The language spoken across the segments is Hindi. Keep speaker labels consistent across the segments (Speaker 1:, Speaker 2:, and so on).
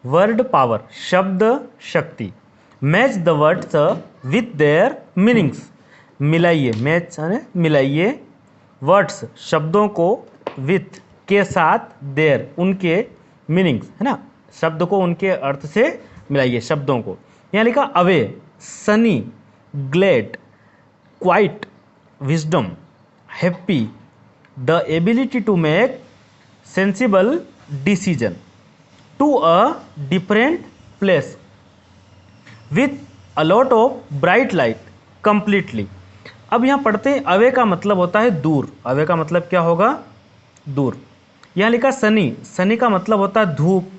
Speaker 1: वर्ड पावर, शब्द शक्ति। Match the words with their meanings, मिलाइए, मैच मिलाइए, वर्ड्स शब्दों को, विथ के साथ, देयर उनके, मीनिंग्स है ना, शब्द को उनके अर्थ से मिलाइए शब्दों को। यहाँ लिखा away, sunny, glade, quiet, wisdom, happy, the ability to make sensible decision, to a different place with a lot of bright light, completely. अब यहाँ पढ़ते हैं, अवे का मतलब होता है दूर, अवे का मतलब क्या होगा, दूर। यहाँ लिखा सनी, सनी का मतलब होता है धूप,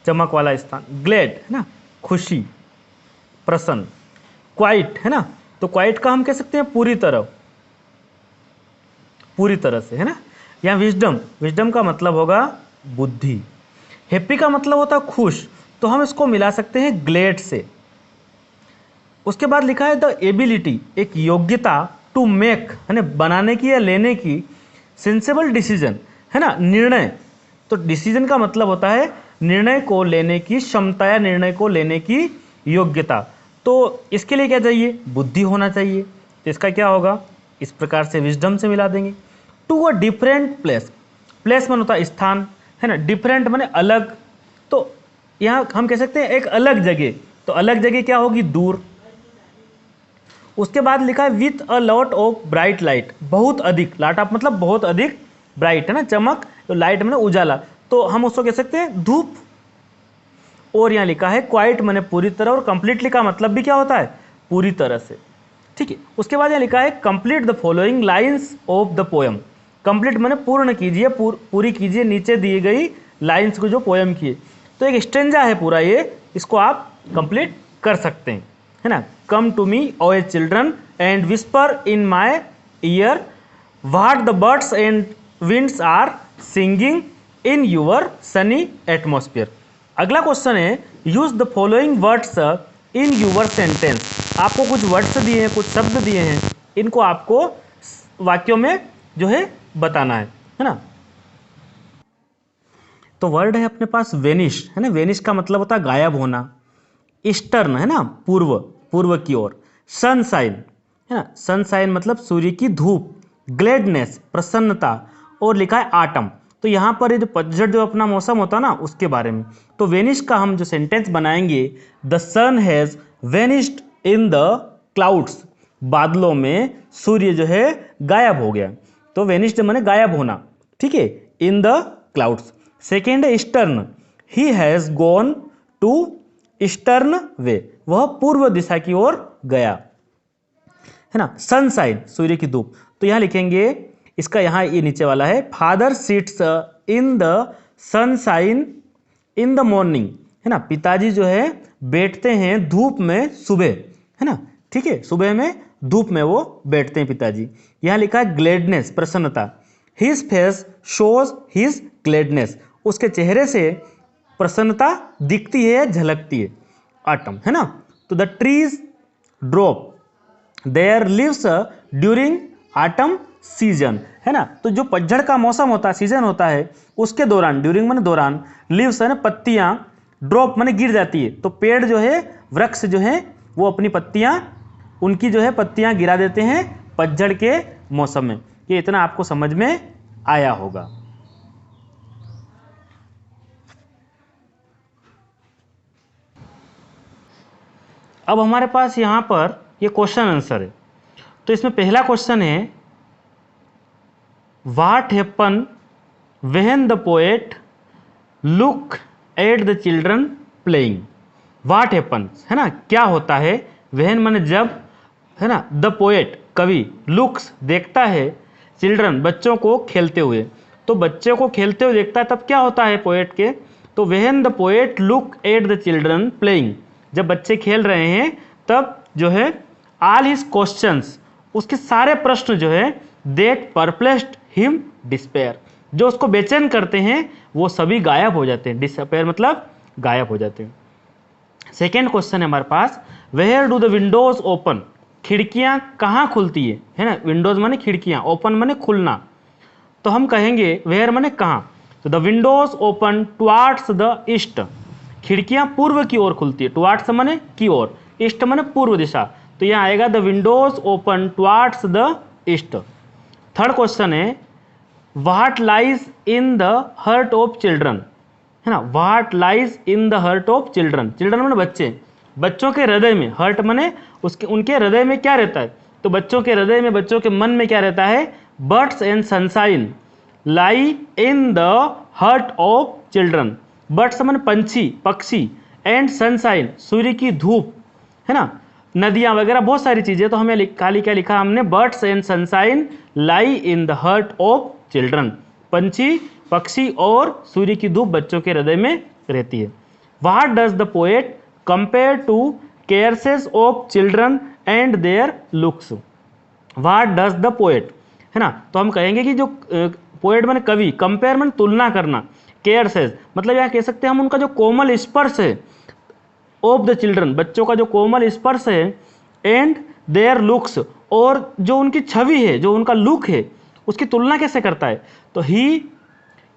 Speaker 1: चमक वाला स्थान। ग्लैड है ना, खुशी, प्रसन्न। क्वाइट है ना, तो क्वाइट का हम कह सकते हैं पूरी तरह, पूरी तरह से है ना। यहाँ विजडम, विजडम का मतलब होगा बुद्धि। हैप्पी का मतलब होता है खुश, तो हम इसको मिला सकते हैं ग्लेड से। उसके बाद लिखा है द एबिलिटी, एक योग्यता, टू मेक है ना, बनाने की या लेने की, सेंसेबल डिसीजन है ना, निर्णय। तो डिसीजन का मतलब होता है निर्णय को लेने की क्षमता या निर्णय को लेने की योग्यता। तो इसके लिए क्या चाहिए, बुद्धि होना चाहिए। तो इसका क्या होगा, इस प्रकार से विजडम से मिला देंगे। To a different place, place मन होता है स्थान है ना, डिफरेंट माने अलग, तो यहाँ हम कह सकते हैं एक अलग जगह, तो अलग जगह क्या होगी, दूर। उसके बाद लिखा है with a lot of bright light, बहुत अधिक, लाट ऑफ मतलब बहुत अधिक, ब्राइट है ना चमक, तो लाइट मैंने उजाला, तो हम उसको कह सकते हैं धूप। और यहाँ लिखा है क्वाइट मैंने पूरी तरह, और कंप्लीटली का मतलब भी क्या होता है, पूरी तरह से, ठीक है। उसके बाद यहाँ लिखा है complete the following lines of the poem, complete मैंने पूर्ण कीजिए, पूरी कीजिए नीचे दी गई लाइन्स को जो पोएम की है। तो एक स्टेंजा है पूरा ये, इसको आप कंप्लीट कर सकते हैं है ना। Come to me O ye children and whisper in my ear what the birds and winds are singing in your sunny atmosphere. अगला क्वेश्चन है use the following words in your sentence. आपको कुछ वर्ड्स दिए हैं, कुछ शब्द दिए हैं, इनको आपको वाक्यों में जो है बताना है ना। तो वर्ड है अपने पास वेनिश है ना, वेनिश का मतलब होता है गायब होना। ईस्टर्न है ना, पूर्व, पूर्व की ओर। सनशाइन है ना, सनशाइन मतलब सूर्य की धूप। ग्लेडनेस प्रसन्नता। और लिखा है आटम, तो यहाँ पर ये जो पतझड़ जो अपना मौसम होता है ना उसके बारे में। तो वेनिश का हम जो सेंटेंस बनाएंगे, the sun has vanished in the clouds, बादलों में सूर्य जो है गायब हो गया। तो वेनिश्ड माने गायब होना, ठीक है, इन द क्लाउड्स। सेकेंड है eastern, he has gone to eastern way, वह पूर्व दिशा की ओर गया है ना। सनशाइन सूर्य की धूप, तो यहां लिखेंगे इसका, यहां ये नीचे वाला है, father sits in the sunshine in the morning है ना, पिताजी जो है बैठते हैं धूप में सुबह है ना, ठीक है, सुबह में धूप में वो बैठते हैं पिताजी। यहां लिखा है ग्लेडनेस प्रसन्नता, हिज फेस शोज हिज ग्लेडनेस, उसके चेहरे से प्रसन्नता दिखती है, झलकती है। ऑटम है ना, तो the trees drop their leaves during autumn season है ना, तो जो पतझड़ का मौसम होता है, सीजन होता है, उसके दौरान, ड्यूरिंग माने दौरान, लिव्स है ना पत्तियां, ड्रॉप माने गिर जाती है, तो पेड़ जो है, वृक्ष जो है, वो अपनी पत्तियां, उनकी जो है पत्तियां गिरा देते हैं पतझड़ के मौसम में। ये इतना आपको समझ में आया होगा। अब हमारे पास यहाँ पर ये क्वेश्चन आंसर है। तो इसमें पहला क्वेश्चन है what happen when the poet look at the children playing. What happen है ना, क्या होता है, व्हेन माने जब है ना, द पोएट कवि, लुक्स देखता है, चिल्ड्रन बच्चों को खेलते हुए। तो बच्चे को खेलते हुए देखता है तब क्या होता है पोएट के, तो when the poet look at the children playing, जब बच्चे खेल रहे हैं तब जो है ऑल हिज क्वेश्चंस, उसके सारे प्रश्न जो है, दैट परप्लेस्ड हिम डिस्पेयर, जो उसको बेचैन करते हैं वो सभी गायब हो जाते हैं। डिस्पेयर मतलब गायब हो जाते हैं। सेकेंड क्वेश्चन है हमारे पास, where do the windows open, खिड़कियां कहाँ खुलती है ना, विंडोज माने खिड़कियां, ओपन माने खुलना, तो हम कहेंगे वेयर माने कहाँ, तो the windows open towards the east, खिड़कियां पूर्व की ओर खुलती है, टुवार्ड्स माने की ओर, ईस्ट माने पूर्व दिशा, तो यहाँ आएगा the windows open towards the east. Third question है what lies in the heart of children, है ना, what lies in the heart of children, children माने बच्चे, बच्चों के हृदय में, हर्ट माने उसके उनके हृदय में क्या रहता है, तो बच्चों के हृदय में, बच्चों के मन में क्या रहता है, birds and sunshine lie in the heart of children, birds माने पंछी, पक्षी, एंड सनशाइन सूर्य की धूप, है ना, नदियां वगैरह बहुत सारी चीजें, तो हमें खाली क्या लिखा हमने, birds and sunshine lie in the heart of children, पंछी, पक्षी और सूर्य की धूप बच्चों के हृदय में रहती है। What does the poet compare to caresses of children and their looks, what does the poet, है ना, तो हम कहेंगे कि जो पोएट माने कवि, कंपेयर माने तुलना करना, केयर्सेस मतलब यहाँ कह सकते हैं हम उनका जो कोमल स्पर्श है, ऑफ द चिल्ड्रन बच्चों का जो कोमल स्पर्श है, एंड देयर लुक्स और जो उनकी छवि है, जो उनका लुक है, उसकी तुलना कैसे करता है, तो ही,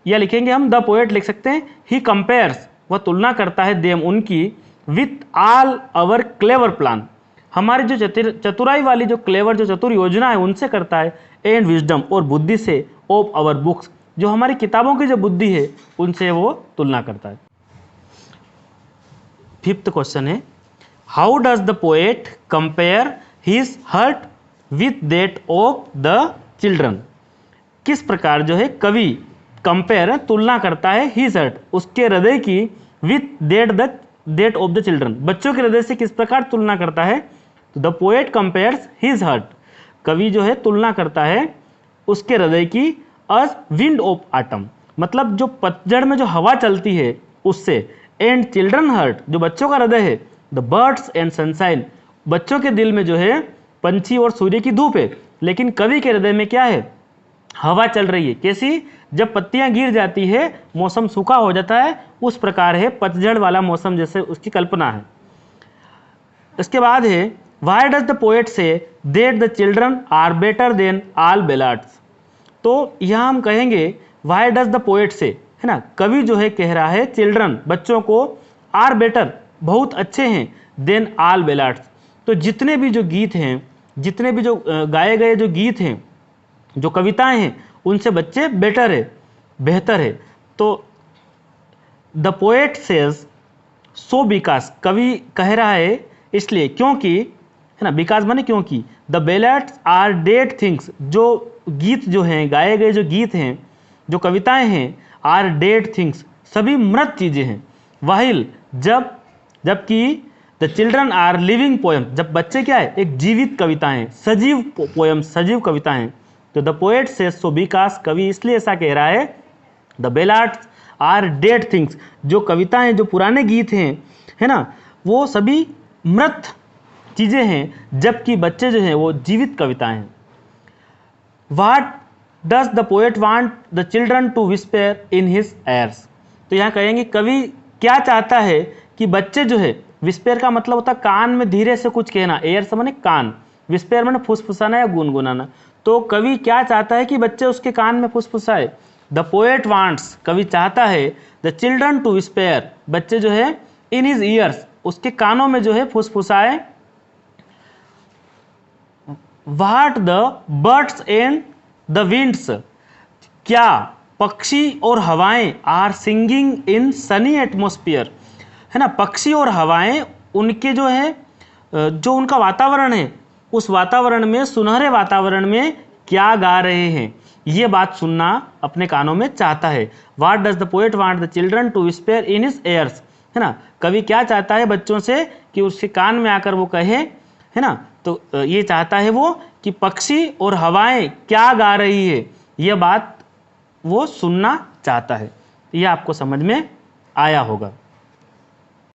Speaker 1: या लिखेंगे हम द पोएट लिख सकते हैं, ही कंपेयर्स वह तुलना करता है, देम उनकी, with all our clever plan हमारी जो चतुराई वाली जो क्लेवर जो चतुर योजना है उनसे करता है, एंड विजडम और बुद्धि से, ऑफ अवर बुक्स जो हमारी किताबों की जो बुद्धि है उनसे वो तुलना करता है। फिफ्थ क्वेश्चन है how does the poet compare his heart with that of the children, किस प्रकार जो है कवि कंपेयर तुलना करता है हिज हर्ट उसके हृदय की, with that of the children बच्चों के हृदय से किस प्रकार तुलना करता है, तो the poet compares his heart कवि जो है तुलना करता है उसके हृदय की, अस विंड ऑफ ऑटम मतलब जो पतझड़ में जो हवा चलती है उससे, एंड चिल्ड्रन हर्ट जो बच्चों का हृदय है, द बर्ड्स एंड सनशाइन बच्चों के दिल में जो है पंछी और सूर्य की धूप है, लेकिन कवि के हृदय में क्या है, हवा चल रही है, कैसी, जब पत्तियां गिर जाती है मौसम सूखा हो जाता है, उस प्रकार है पतझड़ वाला मौसम जैसे उसकी कल्पना है। इसके बाद है why does the poet say that the children are better than all ballads, तो यहाँ हम कहेंगे व्हाई डज द पोएट से, है ना, कवि जो है कह रहा है चिल्ड्रन बच्चों को, आर बेटर बहुत अच्छे हैं, देन ऑल बेलार्ड्स तो जितने भी जो गीत हैं, जितने भी जो गाए गए जो गीत हैं, जो कविताएं हैं उनसे बच्चे बेटर है, बेहतर है। तो the poet says so because कवि कह रहा है इसलिए क्योंकि, है ना, बिकॉज माने क्योंकि, द बेलाड्स आर डेड थिंग्स जो गीत जो हैं, गाए गए जो गीत हैं, जो कविताएं हैं, आर डेड थिंग्स सभी मृत चीजें हैं, वाहिल जबकि the children are living poem जब बच्चे क्या है, एक जीवित कविताएं, सजीव पोएम, सजीव कविताएं। तो the poet says so because कवि इसलिए ऐसा कह रहा है, द बेलाड्स आर डेड थिंग्स जो कविताएं, जो पुराने गीत हैं, है ना, वो सभी मृत चीजें हैं, जबकि बच्चे जो हैं वो जीवित कविताएं हैं। What does the poet want the children to whisper in his ears, तो यहाँ कहेंगे कवि क्या चाहता है कि बच्चे जो है, विस्पर का मतलब होता है कान में धीरे से कुछ कहना, एयर्स माने कान, विस्पर माने फुसफुसाना या गुनगुनाना, तो कवि क्या चाहता है कि बच्चे उसके कान में फुसफुसाए, द पोएट वांट्स कवि चाहता है, द चिल्ड्रन टू विस्पर बच्चे जो है, इन हिज ईयर्स उसके कानों में जो है फुसफुसाए, what the birds and the winds क्या पक्षी और हवाएं, are singing in sunny atmosphere, है ना, पक्षी और हवाएं उनके जो है, जो उनका वातावरण है उस वातावरण में, सुनहरे वातावरण में क्या गा रहे हैं, ये बात सुनना अपने कानों में चाहता है। What does the poet want the children to whisper in his ears, है ना, कवि क्या चाहता है बच्चों से कि उसके कान में आकर वो कहे, है ना, तो ये चाहता है वो कि पक्षी और हवाएं क्या गा रही है, यह बात वो सुनना चाहता है। ये आपको समझ में आया होगा।